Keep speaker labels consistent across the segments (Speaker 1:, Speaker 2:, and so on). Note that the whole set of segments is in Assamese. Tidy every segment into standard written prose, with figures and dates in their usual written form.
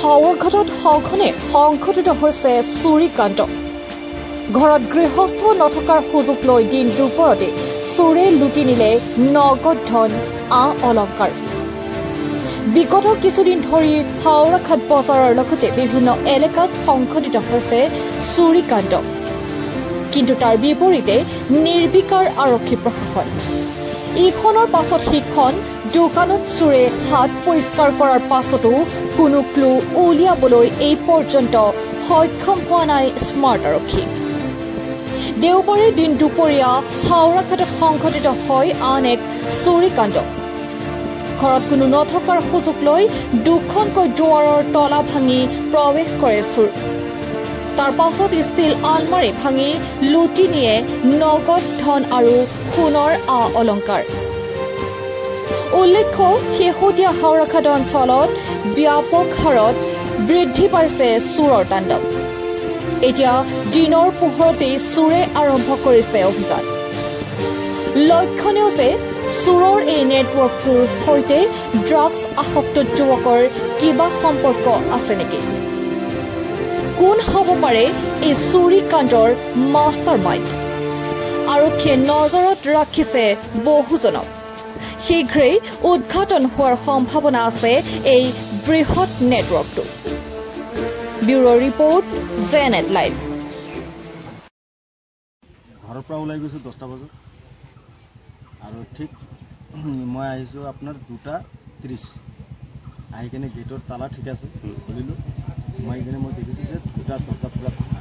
Speaker 1: হাওৰাঘাটত সঘনে সংঘটিত হৈছে চুৰিকাণ্ড। ঘৰত গৃহস্থ নথকাৰ সুযোগ লৈ দিন দুপৰতে চোৰে লুটি নিলে নগদ ধন অলংকাৰ। বিগত কিছুদিন ধৰি হাওৰাঘাট বজাৰৰ লগতে বিভিন্ন এলেকাত সংঘটিত হৈছে চুৰিকাণ্ড। কিন্তু তাৰ বিপৰীতে নিৰ্বিকাৰ আৰক্ষী প্ৰশাসন। ইখনৰ পাছত সিখন দোকানত চোৰে হাত পৰিষ্কাৰ কৰাৰ পাছতো কোনো ক্লু উলিয়াবলৈ এই পৰ্যন্ত সক্ষম হোৱা নাই স্মাৰ্ট আৰক্ষী। দেওবাৰে দিন দুপৰীয়া হাওৰাঘাটত সংঘটিত হয় আন এক চুৰিকাণ্ড। ঘৰত কোনো নথকাৰ সুযোগ লৈ দুখনকৈ দুৱাৰৰ তলা ভাঙি প্ৰৱেশ কৰে চোৰ। তাৰ পাছত ষ্টীল আলমাৰি ভাঙি লুটি নিয়ে নগদ ধন আৰু সোণৰ অলংকাৰ। উল্লেখ্য, শেহতীয়া হাওৰাঘাট অঞ্চলত ব্যাপক হাৰত বৃদ্ধি পাইছে চোৰৰ তাণ্ডৱ। এতিয়া দিনৰ পোহৰতেই চোৰে আৰম্ভ কৰিছে অভিযান। লক্ষণীয় যে চোৰৰ এই নেটৱৰ্কটোৰ সৈতে ড্ৰাগছ আসক্ত যুৱকৰ কিবা সম্পৰ্ক আছে নেকি? কোন হ'ব পাৰে এই চুৰিকাণ্ডৰ মাষ্টাৰ মাইণ্ড? আৰক্ষীয়ে নজৰত ৰাখিছে বহুজনক। শীঘ্ৰেই উদ্ঘাটন হোৱাৰ সম্ভাৱনা আছে এই বৃহৎ নেটৱৰ্কটো। Bureau' report জেনেট live.
Speaker 2: ঘৰৰ পৰা ওলাই গৈছোঁ 10টা বজাত আৰু ঠিক মই আহিছোঁ আপোনাৰ 2:30। আহি কিনে গেটৰ তালা ঠিক আছে খুলিলোঁ। সোমাই কিনে মই দেখিছোঁ যে দুটা দৰ্জা পূৰা ভাঙা।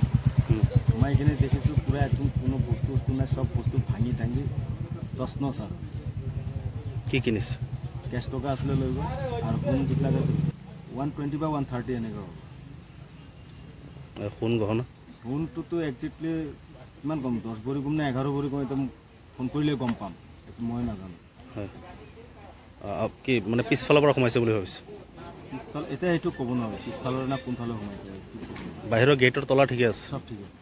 Speaker 2: সোমাই কিনে দেখিছোঁ পূৰা একদম কোনো বস্তু নাই, চব বস্তু ভাঙি টাঙি তছনছ আৰু।
Speaker 3: কি কিনিছে?
Speaker 2: কেছ টকা আছিলে লৈ গ'ল আৰু সোণ যিবিলাক আছিল 120 বা 130 এনেকুৱা হ'ব।
Speaker 3: সোণ গহনা
Speaker 2: সোণটোতো একজেক্টলি কিমান কম, 10 ভৰি কম নে 11 ভৰি কম, একদম ফোন কৰিলে গম পাম, এইটো মই নাজানো।
Speaker 3: হয়, কি মানে পিছফালৰ পৰা সোমাইছে বুলি ভাবিছে?
Speaker 2: পিছফাল এতিয়া সেইটো ক'ব নোৱাৰোঁ, পিছফালৰ না কোনফালে সোমাইছে।
Speaker 3: বাহিৰৰ গেটৰ তলা ঠিকে আছে?
Speaker 2: চব ঠিক আছে।